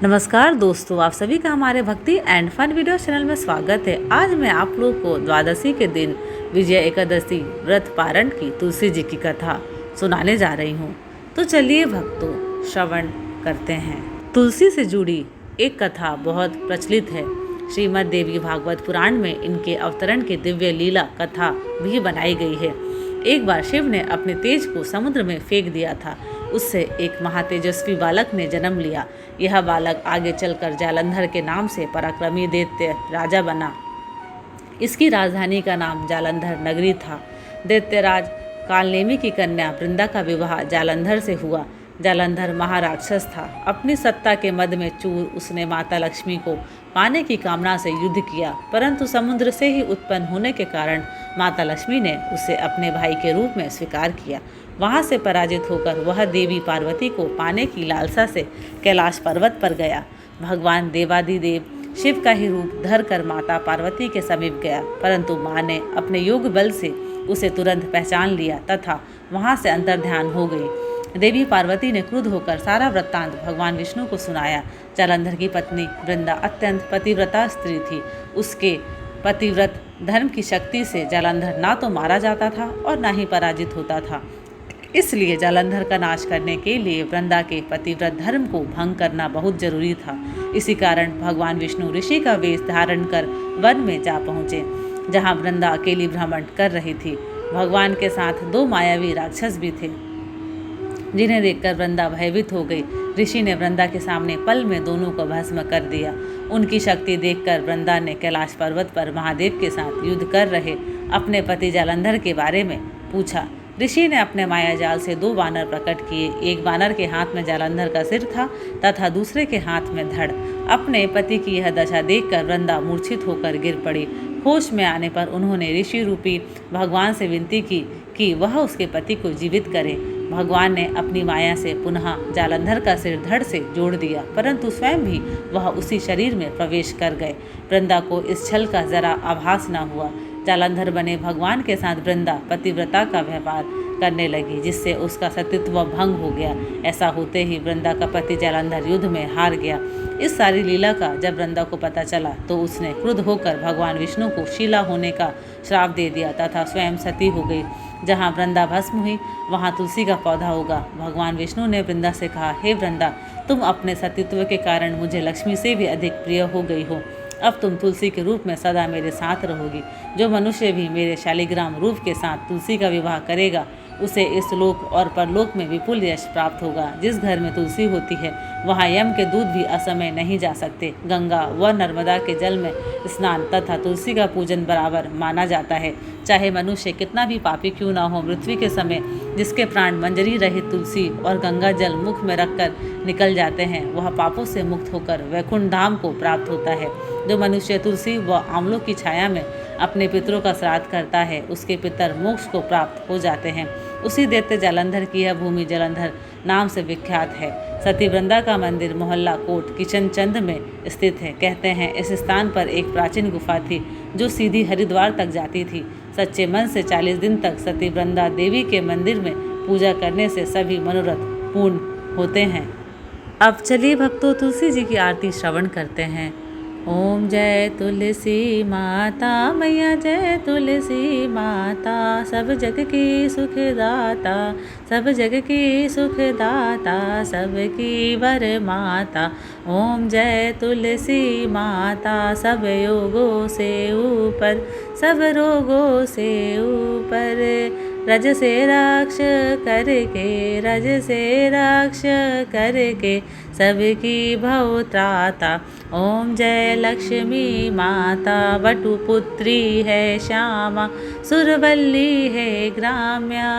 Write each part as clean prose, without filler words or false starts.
नमस्कार दोस्तों, आप सभी का हमारे भक्ति एंड फन वीडियो चैनल में स्वागत है। आज मैं आप लोग को द्वादशी के दिन विजय एकादशी व्रत पारण की तुलसी जी की कथा सुनाने जा रही हूँ। तो चलिए भक्तों, श्रवण करते हैं। तुलसी से जुड़ी एक कथा बहुत प्रचलित है। श्रीमद् देवी भागवत पुराण में इनके अवतरण की दिव्य लीला कथा भी बनाई गई है। एक बार शिव ने अपने तेज को समुद्र में फेंक दिया था। उससे एक महातेजस्वी बालक ने जन्म लिया। यह बालक आगे चलकर जालंधर के नाम से पराक्रमी दैत्य राजा बना। इसकी राजधानी का नाम जालंधर नगरी था। दैत्यराज कालनेमी की कन्या वृंदा का विवाह जालंधर से हुआ। जालंधर महाराक्षस था। अपनी सत्ता के मद में चूर उसने माता लक्ष्मी को पाने की कामना से युद्ध किया, परंतु समुद्र से ही उत्पन्न होने के कारण माता लक्ष्मी ने उसे अपने भाई के रूप में स्वीकार किया। वहां से पराजित होकर वह देवी पार्वती को पाने की लालसा से कैलाश पर्वत पर गया। भगवान देवादिदेव शिव का ही रूप धर कर माता पार्वती के समीप गया, परंतु माँ ने अपने योग बल से उसे तुरंत पहचान लिया तथा वहां से अंतर्ध्यान हो गई। देवी पार्वती ने क्रुद्ध होकर सारा वृत्तांत भगवान विष्णु को सुनाया। जालंधर की पत्नी वृंदा अत्यंत पतिव्रता स्त्री थी। उसके पतिव्रत धर्म की शक्ति से जालंधर ना तो मारा जाता था और ना ही पराजित होता था। इसलिए जालंधर का नाश करने के लिए वृंदा के पतिव्रत धर्म को भंग करना बहुत जरूरी था। इसी कारण भगवान विष्णु ऋषि का वेश धारण कर वन में जा पहुँचे, जहाँ वृंदा अकेली भ्रमण कर रही थी। भगवान के साथ दो मायावी राक्षस भी थे, जिन्हें देखकर वृंदा भयभीत हो गई। ऋषि ने वृंदा के सामने पल में दोनों को भस्म कर दिया। उनकी शक्ति देखकर वृंदा ने कैलाश पर्वत पर महादेव के साथ युद्ध कर रहे अपने पति जालंधर के बारे में पूछा। ऋषि ने अपने माया जाल से दो वानर प्रकट किए। एक वानर के हाथ में जालंधर का सिर था तथा दूसरे के हाथ में धड़। अपने पति की यह दशा देखकर वृंदा मूर्छित होकर गिर पड़ी। होश में आने पर उन्होंने ऋषि रूपी भगवान से विनती की कि वह उसके पति को जीवित करे। भगवान ने अपनी माया से पुनः जालंधर का सिर धड़ से जोड़ दिया, परंतु स्वयं भी वह उसी शरीर में प्रवेश कर गए। वृंदा को इस छल का जरा आभास न हुआ। जालंधर बने भगवान के साथ वृंदा पतिव्रता का व्यवहार करने लगी, जिससे उसका सतीत्व भंग हो गया। ऐसा होते ही वृंदा का पति जालंधर युद्ध में हार गया। इस सारी लीला का जब वृंदा को पता चला तो उसने क्रुद्ध होकर भगवान विष्णु को शीला होने का श्राप दे दिया तथा स्वयं सती हो गई। जहाँ वृंदा भस्म हुई वहाँ तुलसी का पौधा होगा। भगवान विष्णु ने वृंदा से कहा, हे वृंदा, तुम अपने सतीत्व के कारण मुझे लक्ष्मी से भी अधिक प्रिय हो गई हो। अब तुम तुलसी के रूप में सदा मेरे साथ रहोगी। जो मनुष्य भी मेरे शालिग्राम रूप के साथ तुलसी का विवाह करेगा, उसे इस लोक और परलोक में विपुल यश प्राप्त होगा। जिस घर में तुलसी होती है वहाँ यम के दूत भी असमय नहीं जा सकते। गंगा व नर्मदा के जल में स्नान तथा तुलसी का पूजन बराबर माना जाता है। चाहे मनुष्य कितना भी पापी क्यों ना हो, मृत्यु के समय जिसके प्राण मंजरी रहित तुलसी और गंगा जल मुख में रखकर निकल जाते हैं, वह पापों से मुक्त होकर वैकुंठ धाम को प्राप्त होता है। जो मनुष्य तुलसी व आंवलों की छाया में अपने पितरों का श्राद्ध करता है, उसके पितर मोक्ष को प्राप्त हो जाते हैं। उसी दैत्य जालंधर की यह भूमि जालंधर नाम से विख्यात है। सती वृंदा का मंदिर मोहल्ला कोट किशनचंद में स्थित है। कहते हैं इस स्थान पर एक प्राचीन गुफा थी जो सीधी हरिद्वार तक जाती थी। सच्चे मन से 40 दिन तक सती वृंदा देवी के मंदिर में पूजा करने से सभी मनोरथ पूर्ण होते हैं। अब चलिए भक्तों, तुलसी जी की आरती श्रवण करते हैं। ओम जय तुलसी माता मैया, जय तुलसी माता, सब जग की सुखदाता, सब जग की सुखदाता, सबकी वर माता। ओम जय तुलसी माता, सब योगों से ऊपर, सब रोगों से ऊपर, रज से रक्ष करके, रज से रक्ष करके, सबकी भव त्राता। ओम जय लक्ष्मी माता, वटुपुत्री है श्यामा, सुरवल्ली है ग्राम्या,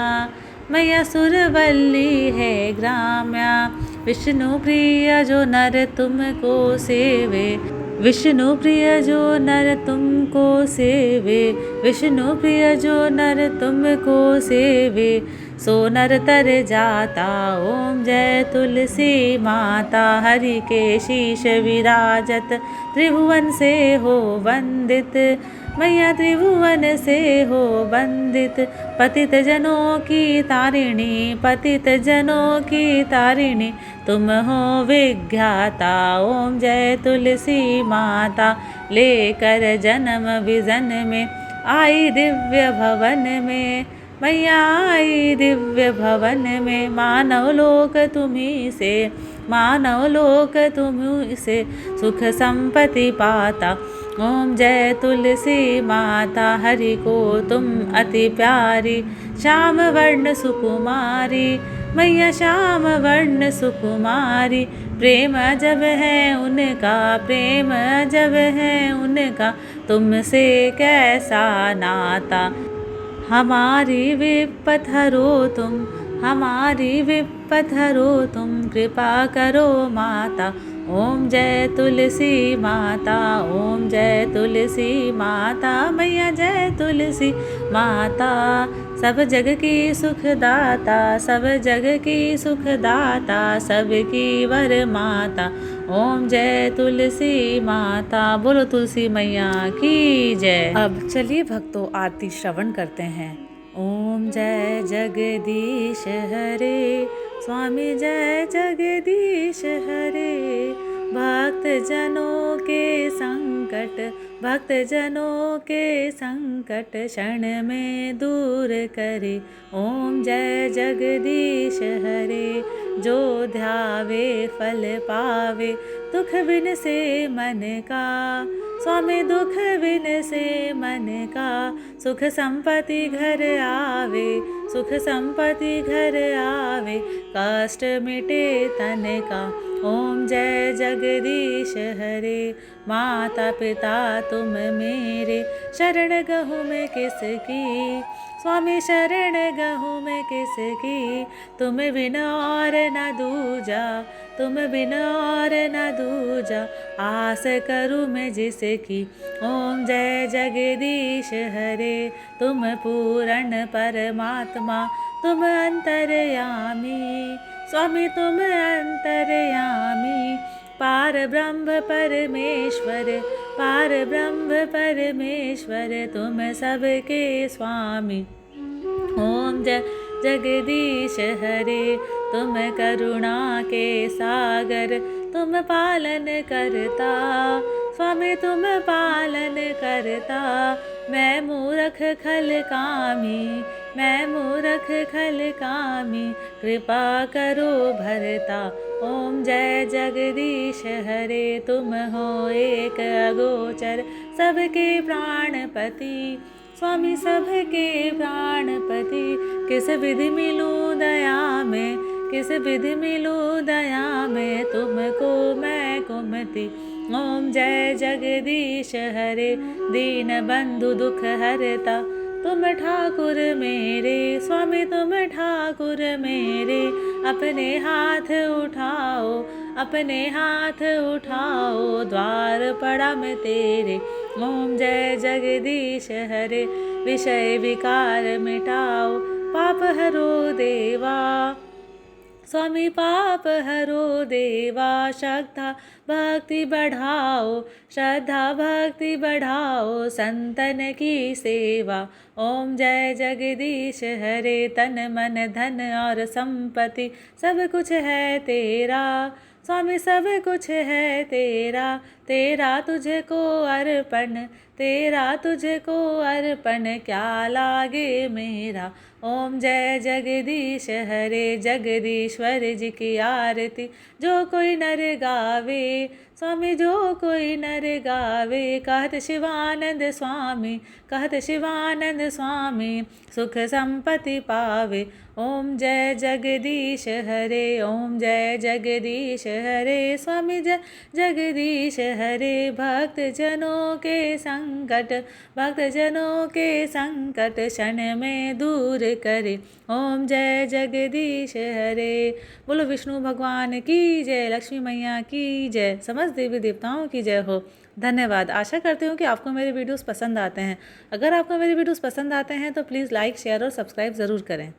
मैया सुरवल्ली है ग्राम्या। विष्णु प्रिय जो नर तुमको सेवे, विष्णु प्रिय जो नर तुमको सेवे, विष्णु प्रिय जो नर तुमको सेवे, सो नर तर जाता। ओम जय तुलसी माता, हरि के शीश विराजत, त्रिभुवन से हो वंदित, मैया त्रिभुवन से हो वंदित। पतित जनों की तारिणी, पतित जनों की तारिणी, तुम हो विज्ञाता। ओम जय तुलसी माता, लेकर जन्म विजन में आई दिव्य भवन में, मैया आई दिव्य भवन में। मानव लोक तुम्ही से, मानव लोक तुम्ही से, सुख संपत्ति पाता। ओम जय तुलसी माता, हरि को तुम अति प्यारी, श्याम वर्ण सुकुमारी, मैया श्याम वर्ण सुकुमारी। प्रेम जब है उनका, प्रेम जब है उनका, तुमसे कैसा नाता। हमारी विपत हरो तुम, हमारी विपत हरो तुम, कृपा करो माता। ओम जय तुलसी माता, ओम जय तुलसी माता, मैया जय तुलसी माता। सब जग की सुखदाता, सब जग की सुखदाता, सबकी वर माता। ओम जय तुलसी माता, बोलो तुलसी मैया की जय। अब चलिए भक्तों आरती श्रवण करते हैं। ओम जय जगदीश हरे, स्वामी जय जगदीश हरे। भक्त जनों के संकट, भक्त जनों के संकट, क्षण में दूर करे। ओम जय जगदीश हरे। जो ध्यावे फल पावे, दुख बिन से मन का, स्वामी दुख बिन से मन का। सुख संपत्ति घर आवे, सुख संपत्ति घर आवे, कष्ट मिटे तन का। ओम जय जगदीश हरे। माता पिता तुम मेरे, शरण गहूँ मैं किसकी, स्वामी शरण गहूँ मैं किसकी। तुम बिन और न दूजा, तुम बिन और न दूजा, आस करूँ मैं जिसकी। ओम जय जगदीश हरे। तुम पूर्ण परमात्मा, तुम अंतर्यामी, स्वामी तुम अंतर्यामी। पार ब्रह्म परमेश्वर, पार ब्रह्म परमेश्वर, तुम सबके स्वामी। ओम जय जगदीश हरे। तुम करुणा के सागर, तुम पालन करता, स्वामी तुम पालन करता। मैं मूर्ख खल कामी, मैं मूर्ख खल कामी, कृपा करो भरता। ओम जय जगदीश हरे। तुम हो एक अगोचर, सबके प्राणपति, स्वामी सबके प्राणपति। किस विधि मिलूं दया में, किस विधि मिलूं दया में, तुमको मैं कुमति। ओम जय जगदीश हरे। दीन बंधु दुख हरता, तुम ठाकुर मेरे, स्वामी तुम ठाकुर मेरे। अपने हाथ उठाओ, अपने हाथ उठाओ, द्वार पड़ा मैं तेरे। ओम जय जगदीश हरे। विषय विकार मिटाओ, पाप हरो देवा, स्वामी पाप हरो देवा। श्रद्धा भक्ति बढ़ाओ, श्रद्धा भक्ति बढ़ाओ, संतन की सेवा। ओम जय जगदीश हरे। तन मन धन और संपत्ति, सब कुछ है तेरा, स्वामी सब कुछ है तेरा। तेरा तुझको अर्पण, तेरा तुझको अर्पण, क्या लागे मेरा। ओम जय जगदीश हरे। जगदीश्वर जी की आरती जो कोई नर गावे, स्वामी जो कोई नर गावे। कहत शिवानंद स्वामी, कहत शिवानंद स्वामी, सुख संपत्ति पावे। ओम जय जगदीश हरे। ओम जय जगदीश हरे। स्वामी जय जगदीश हरे। भक्त जनों के संकट, भक्त जनों के संकट, क्षण में दूर करे। ओम जय जगदीश हरे। बोलो विष्णु भगवान की जय, लक्ष्मी मैया की जय, समस्त देवी देवताओं की जय हो। धन्यवाद। आशा करती हूँ कि आपको मेरे वीडियोस पसंद आते हैं। अगर आपको मेरे वीडियोस पसंद आते हैं तो प्लीज़ लाइक, शेयर और सब्सक्राइब ज़रूर करें।